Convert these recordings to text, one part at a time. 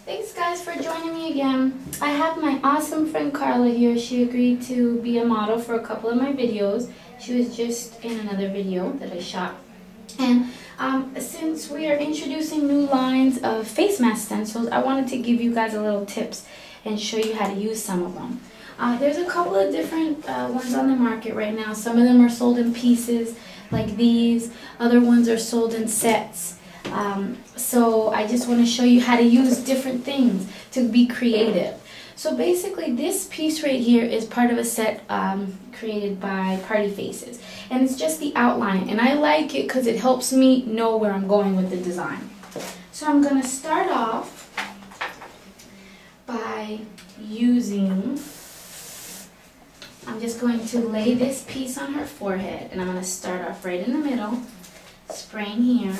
Thanks guys for joining me again. I have my awesome friend Carla here. She agreed to be a model for a couple of my videos. She was just in another video that I shot. And since we are introducing new lines of face mask stencils, I wanted to give you guys a little tips and show you how to use some of them. There's a couple of different ones on the market right now. Some of them are sold in pieces like these. Other ones are sold in sets. So I just want to show you how to use different things to be creative. So basically this piece right here is part of a set created by Party Faces. And it's just the outline. And I like it because it helps me know where I'm going with the design. So I'm going to start off by using... I'm just going to lay this piece on her forehead, and I'm going to start off right in the middle, spraying here,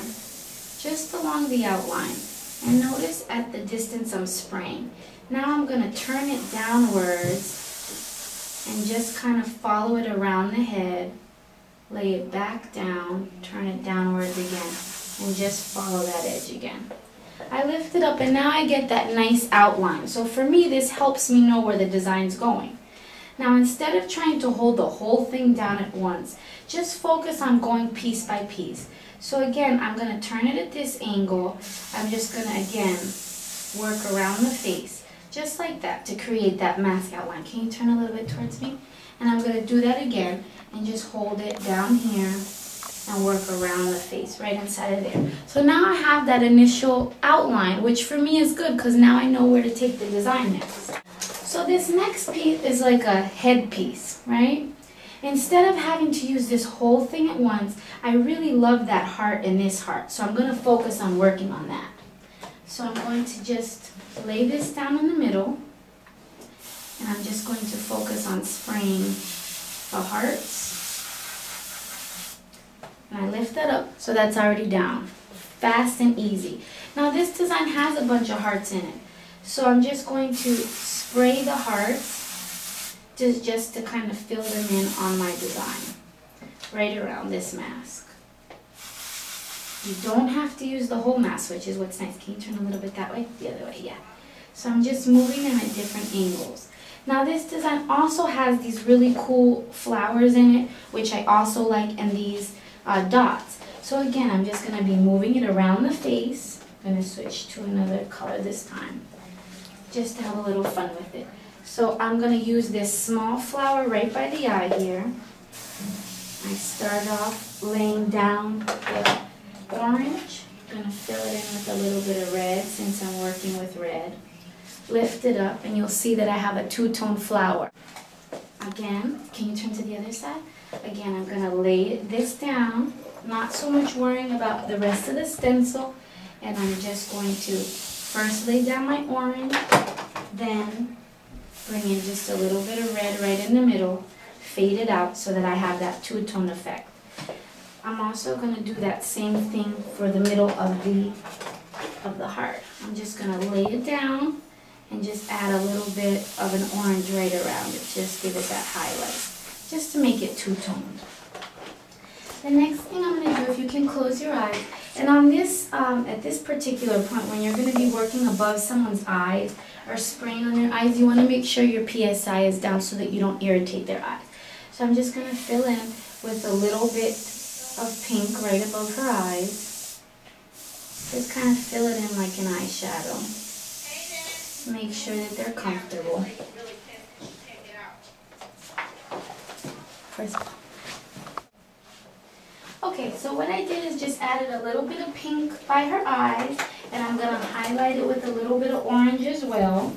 just along the outline. And notice at the distance I'm spraying. Now I'm going to turn it downwards and just kind of follow it around the head, lay it back down, turn it downwards again, and just follow that edge again. I lift it up and now I get that nice outline. So for me, this helps me know where the design's going. Now instead of trying to hold the whole thing down at once, just focus on going piece by piece. So again, I'm going to turn it at this angle. I'm just going to again work around the face, just like that, to create that mask outline. Can you turn a little bit towards me? And I'm going to do that again and just hold it down here and work around the face, right inside of there. So now I have that initial outline, which for me is good because now I know where to take the design next. So this next piece is like a head piece, right? Instead of having to use this whole thing at once, I really love that heart and this heart. So I'm going to focus on working on that. So I'm going to just lay this down in the middle. And I'm just going to focus on spraying the hearts. And I lift that up so that's already down. Fast and easy. Now this design has a bunch of hearts in it. So I'm just going to spray the hearts just to kind of fill them in on my design, right around this mask. You don't have to use the whole mask, which is what's nice. Can you turn a little bit that way? The other way, yeah. So I'm just moving them at different angles. Now this design also has these really cool flowers in it, which I also like, and these dots. So again, I'm just going to be moving it around the face. I'm going to switch to another color this time, just to have a little fun with it. So I'm going to use this small flower right by the eye here. I start off laying down the orange. I'm going to fill it in with a little bit of red since I'm working with red. Lift it up and you'll see that I have a two-tone flower. Again, can you turn to the other side? Again, I'm going to lay this down, not so much worrying about the rest of the stencil, and I'm just going to first lay down my orange, then bring in just a little bit of red right in the middle, fade it out so that I have that two-tone effect. I'm also going to do that same thing for the middle of the heart. I'm just going to lay it down and just add a little bit of an orange right around it, just give it that highlight, just to make it two-toned. The next thing I'm going to do, if you can close your eyes, and on this, at this particular point, when you're going to be working above someone's eyes or spraying on their eyes, you want to make sure your PSI is down so that you don't irritate their eyes. So I'm just going to fill in with a little bit of pink right above her eyes. Just kind of fill it in like an eyeshadow. Make sure that they're comfortable. First. Okay, so what I did is just added a little bit of pink by her eyes, and I'm going to highlight it with a little bit of orange as well.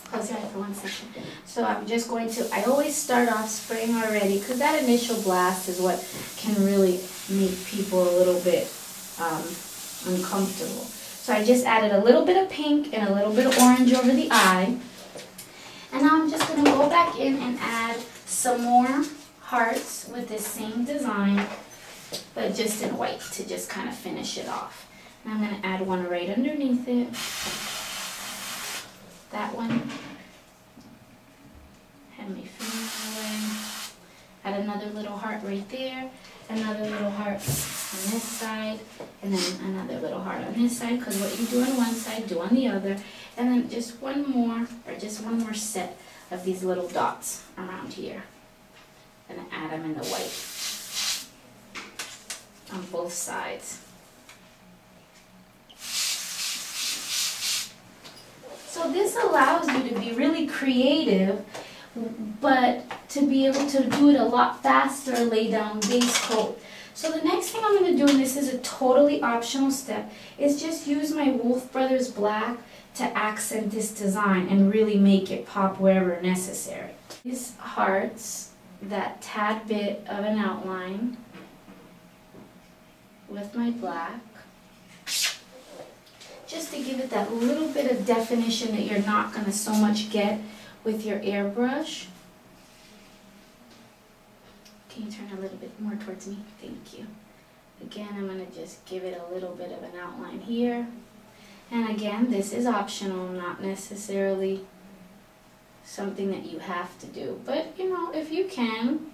Close your eye for 1 second. So I'm just going to, I always start off spraying already, because that initial blast is what can really make people a little bit uncomfortable. So I just added a little bit of pink and a little bit of orange over the eye. And now I'm just going to go back in and add some more hearts with this same design, but just in white to just kind of finish it off. And I'm going to add one right underneath it. That one. Have my finger away. Add another another little heart right there, another little heart on this side, and then another little heart on this side, because what you do on one side, do on the other, and then just one more set of these little dots around here. I'm gonna add them in the white on both sides. So this allows you to be really creative, but to be able to do it a lot faster, lay down base coat. So the next thing I'm going to do, and this is a totally optional step, is just use my Wolf Brothers black to accent this design and really make it pop wherever necessary. These hearts, that tad bit of an outline with my black, just to give it that little bit of definition that you're not going to so much get with your airbrush. Can you turn a little bit more towards me? Thank you. Again, I'm going to just give it a little bit of an outline here. And again, this is optional, not necessarily something that you have to do. But, you know, if you can,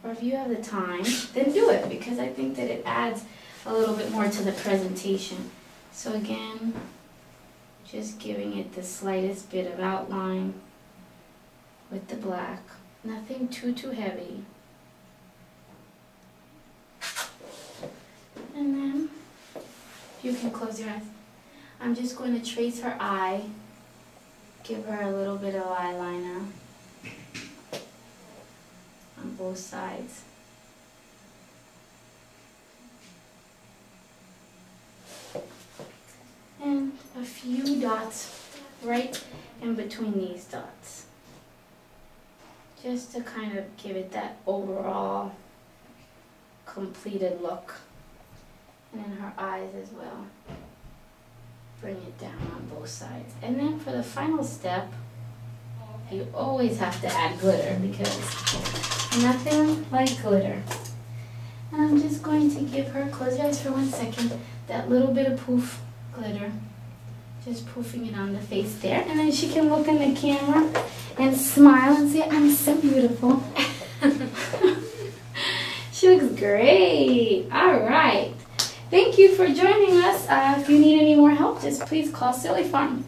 or if you have the time, then do it, because I think that it adds a little bit more to the presentation. So again, just giving it the slightest bit of outline with the black. Nothing too heavy. And then, you can close your eyes. I'm just going to trace her eye, give her a little bit of eyeliner on both sides. And a few dots right in between these dots, just to kind of give it that overall completed look. And then her eyes as well. Bring it down on both sides. And then for the final step, you always have to add glitter, because nothing like glitter. And I'm just going to give her, close your eyes for 1 second, that little bit of poof glitter. Just poofing it on the face there. And then she can look in the camera and smile and say, I'm so beautiful. She looks great. All right. Thank you for joining us. If you need any more help, just please call Silly Farm.